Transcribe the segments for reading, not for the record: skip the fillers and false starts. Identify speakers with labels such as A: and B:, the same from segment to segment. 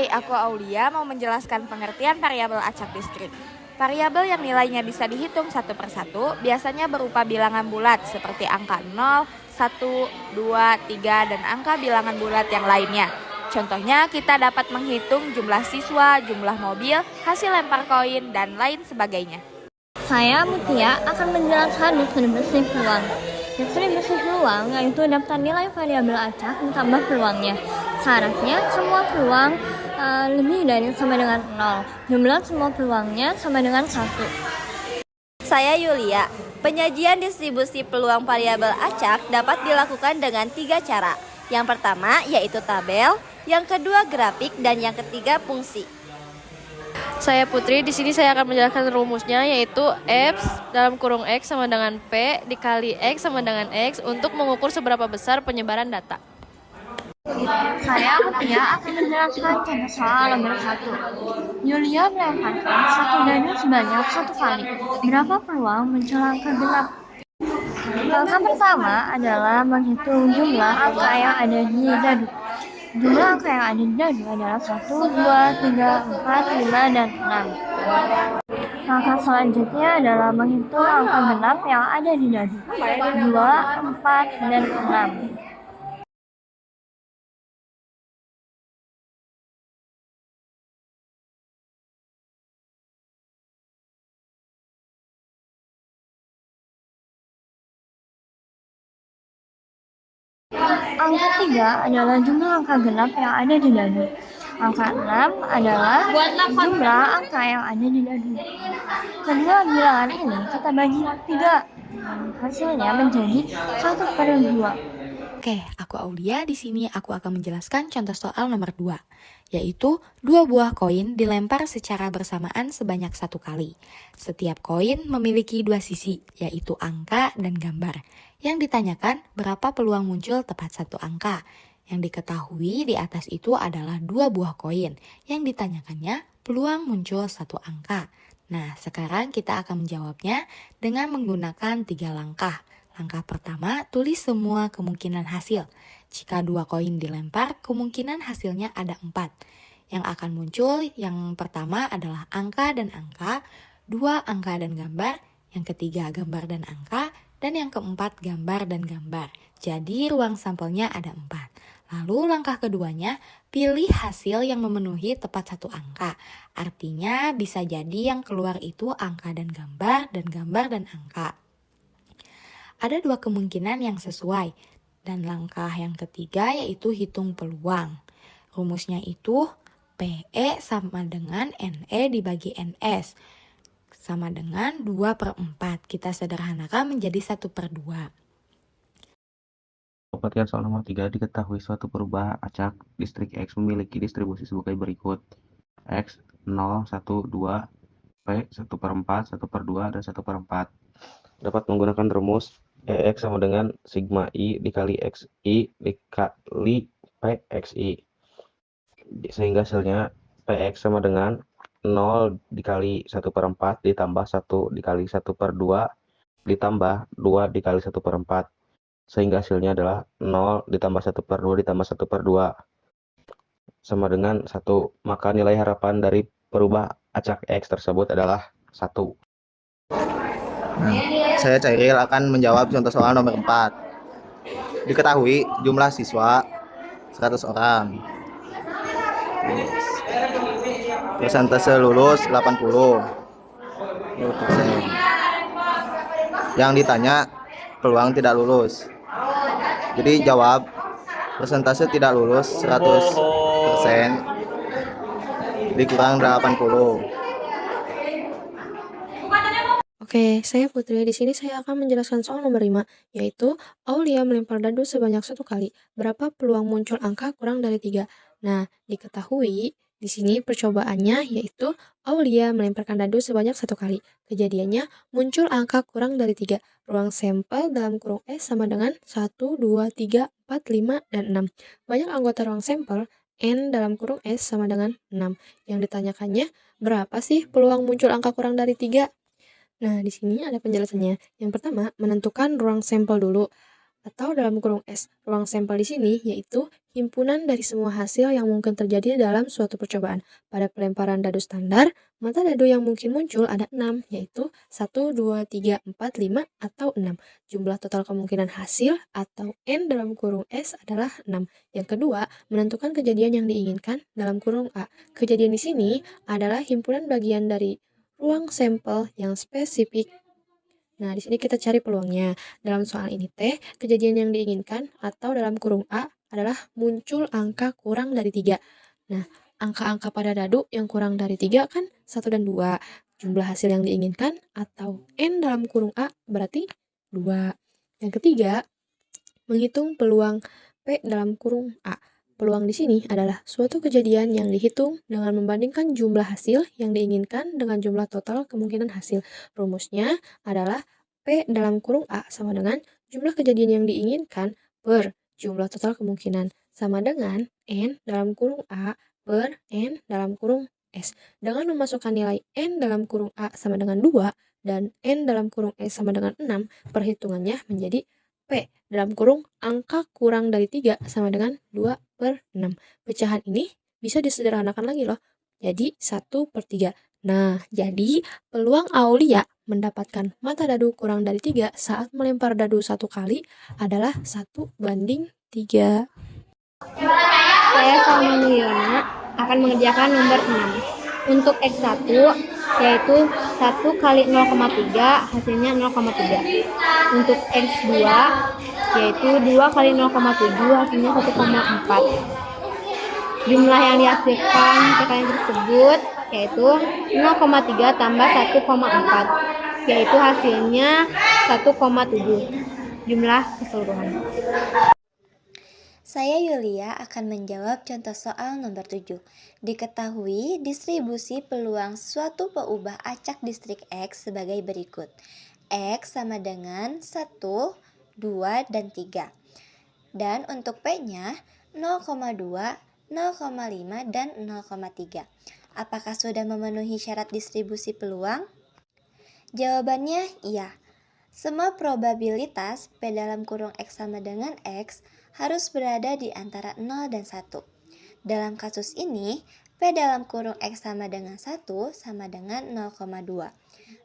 A: Hai, aku Aulia mau menjelaskan pengertian variabel acak distrik. Variabel yang nilainya bisa dihitung satu persatu biasanya berupa bilangan bulat seperti angka 0, 1, 2, 3, dan angka bilangan bulat yang lainnya. Contohnya kita dapat menghitung jumlah siswa, jumlah mobil, hasil lempar koin, dan lain sebagainya.
B: Saya, Mutia, akan menjelaskan distribusi peluang. Distribusi peluang yaitu daftar nilai variabel acak ditambah peluangnya. Syaratnya semua peluang lebih dari sama dengan 0. Jumlah semua peluangnya sama dengan 1.
C: Saya Yulia. Penyajian distribusi peluang variabel acak dapat dilakukan dengan 3 cara. Yang pertama yaitu tabel, yang kedua grafik, dan yang ketiga fungsi.
D: Saya Putri, di sini saya akan menjelaskan rumusnya yaitu X dalam kurung X sama dengan P dikali X sama dengan X untuk mengukur seberapa besar penyebaran data.
B: Saya, Mutia, akan menjelaskan contoh soal nomor 1. Yulia melemparkan satu dadu sebanyak 1 kali. Berapa peluang muncul angka genap? Langkah pertama adalah menghitung jumlah angka yang ada di dadu. Jumlah angka yang ada di dadu adalah 1, 2, 3, 4, 5, dan 6. Langkah selanjutnya adalah menghitung angka genap yang ada di dadu. 2, 4, dan 6. Angka 3 adalah jumlah angka genap yang ada di dadu. Angka 6 adalah jumlah angka yang ada di dadu. Kedua bilangan ini kita bagi 3. Hasilnya menjadi 1/2.
A: Oke, aku Aulia. Di sini aku akan menjelaskan contoh soal nomor 2, yaitu 2 buah koin dilempar secara bersamaan sebanyak 1 kali. Setiap koin memiliki 2 sisi, yaitu angka dan gambar. Yang ditanyakan berapa peluang muncul tepat 1 angka. Yang diketahui di atas itu adalah 2 buah koin. Yang ditanyakannya peluang muncul 1 angka. Nah, sekarang kita akan menjawabnya dengan menggunakan 3 langkah. Langkah pertama, tulis semua kemungkinan hasil. Jika 2 koin dilempar, kemungkinan hasilnya ada 4. Yang akan muncul yang pertama adalah angka dan angka, 2 angka dan gambar, yang ketiga gambar dan angka, dan yang keempat gambar dan gambar. Jadi ruang sampelnya ada 4. Lalu langkah keduanya, pilih hasil yang memenuhi tepat 1 angka. Artinya bisa jadi yang keluar itu angka dan gambar dan angka. Ada 2 kemungkinan yang sesuai, dan langkah yang ketiga yaitu hitung peluang. Rumusnya itu PE sama dengan NE dibagi NS, sama dengan 2/4. Kita sederhanakan menjadi 1/2.
E: Perhatian soal nomor 3, diketahui suatu perubahan acak distrik X memiliki distribusi sebagai berikut. X 0, 1, 2, P 1/4, 1/2, dan 1/4. Dapat menggunakan rumus EX sama dengan sigma I dikali XI dikali PXI. Sehingga hasilnya PX sama dengan 0 dikali 1/4 ditambah 1 dikali 1/2 ditambah 2 dikali 1/4. Sehingga hasilnya adalah 0 ditambah 1/2 ditambah 1/2 sama dengan 1. Maka nilai harapan dari perubah acak X tersebut adalah 1.
F: Saya Cairil akan menjawab contoh soal nomor 4. Diketahui jumlah siswa 100 orang. Persentase lulus 80%. Yang ditanya peluang tidak lulus. Jadi jawab persentase tidak lulus 100% dikurang 80.
D: Oke, saya Putri. Di sini saya akan menjelaskan soal nomor 5, yaitu Aulia melempar dadu sebanyak 1 kali. Berapa peluang muncul angka kurang dari 3? Nah, diketahui di sini percobaannya yaitu Aulia melemparkan dadu sebanyak 1 kali. Kejadiannya muncul angka kurang dari 3. Ruang sampel dalam kurung S sama dengan 1, 2, 3, 4, 5, dan 6. Banyak anggota ruang sampel N dalam kurung S sama dengan 6. Yang ditanyakannya berapa sih peluang muncul angka kurang dari 3? Nah, di sini ada penjelasannya. Yang pertama, menentukan ruang sampel dulu. atau dalam kurung S. Ruang sampel di sini yaitu himpunan dari semua hasil yang mungkin terjadi dalam suatu percobaan. Pada pelemparan dadu standar, mata dadu yang mungkin muncul ada 6, yaitu 1, 2, 3, 4, 5, atau 6. Jumlah total kemungkinan hasil atau N dalam kurung S adalah 6. Yang kedua, menentukan kejadian yang diinginkan dalam kurung A. Kejadian di sini adalah himpunan bagian dari ruang sampel yang spesifik. Nah, di sini kita cari peluangnya. Dalam soal ini teh, kejadian yang diinginkan atau dalam kurung A adalah muncul angka kurang dari 3. Nah, angka-angka pada dadu yang kurang dari 3 kan 1 dan 2. Jumlah hasil yang diinginkan atau N dalam kurung A berarti 2. Yang ketiga, menghitung peluang P dalam kurung A. Peluang di sini adalah suatu kejadian yang dihitung dengan membandingkan jumlah hasil yang diinginkan dengan jumlah total kemungkinan hasil. Rumusnya adalah P dalam kurung A sama dengan jumlah kejadian yang diinginkan per jumlah total kemungkinan sama dengan N dalam kurung A per N dalam kurung S. Dengan memasukkan nilai N dalam kurung A sama dengan 2 dan N dalam kurung S sama dengan 6, perhitungannya menjadi P dalam kurung angka kurang dari 3 sama dengan 2/6. Pecahan ini bisa disederhanakan lagi loh. Jadi 1/3. Nah, jadi peluang Aulia mendapatkan mata dadu kurang dari 3 saat melempar dadu 1 kali adalah 1/3.
B: Saya Salma Nuyona akan mengerjakan nomor 6. Untuk X1 yaitu 1 kali 0,3 hasilnya 0,3. Untuk X2 yaitu 2 kali 0,7 hasilnya 1,4. Jumlah yang dihasilkan perkalian tersebut yaitu 0,3 tambah 1,4 yaitu hasilnya 1,7. Jumlah keseluruhan.
C: Saya Yulia akan menjawab contoh soal nomor 7. Diketahui distribusi peluang suatu peubah acak distrik X sebagai berikut. X sama dengan 1, 2, dan 3. Dan untuk P-nya 0,2, 0,5, dan 0,3. Apakah sudah memenuhi syarat distribusi peluang? Jawabannya iya. Semua probabilitas P dalam kurung X sama dengan X harus berada di antara 0 dan 1. Dalam kasus ini, P dalam kurung X sama dengan 1 sama dengan 0,2.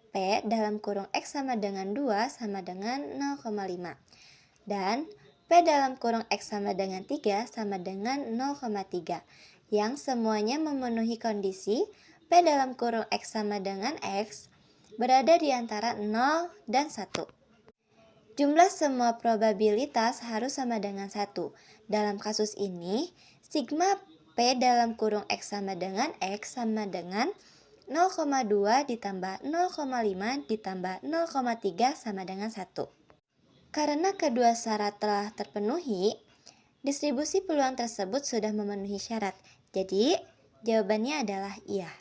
C: P dalam kurung X sama dengan 2 sama dengan 0,5. Dan P dalam kurung X sama dengan 3 sama dengan 0,3. Yang semuanya memenuhi kondisi P dalam kurung X sama dengan X berada di antara 0 dan 1. Jumlah semua probabilitas harus sama dengan 1. Dalam kasus ini, sigma P dalam kurung X sama dengan X sama dengan 0,2 ditambah 0,5 ditambah 0,3 sama dengan 1. Karena kedua syarat telah terpenuhi, distribusi peluang tersebut sudah memenuhi syarat. Jadi, jawabannya adalah iya.